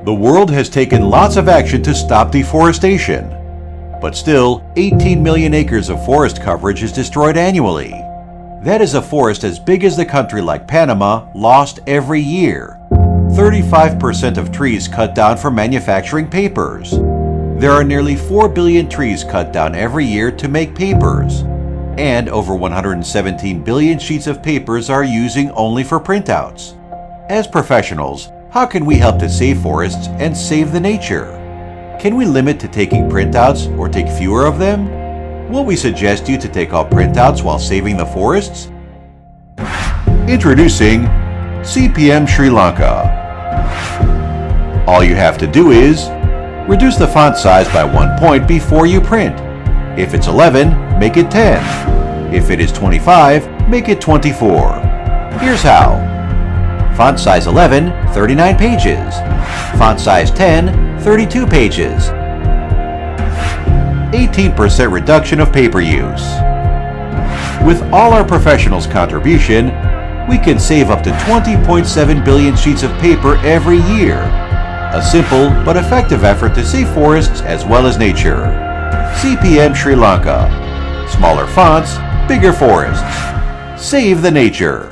The world has taken lots of action to stop deforestation. But still, 18 million acres of forest coverage is destroyed annually. That is a forest as big as the country like Panama lost every year. 35% of trees cut down for manufacturing papers. There are nearly 4 billion trees cut down every year to make papers. And over 117 billion sheets of papers are using only for printouts. As professionals, how can we help to save forests and save the nature? Can we limit to taking printouts or take fewer of them? Will we suggest you to take all printouts while saving the forests? Introducing CPM Sri Lanka. All you have to do is reduce the font size by 1 point before you print. If it's 11, make it 10. If it is 25, make it 24. Here's how. Font size 11, 39 pages. Font size 10, 32 pages. 18% reduction of paper use. With all our professionals' contribution, we can save up to 20.7 billion sheets of paper every year. A simple but effective effort to save forests as well as nature. CPM Sri Lanka. Smaller fonts, bigger forests. Save the nature.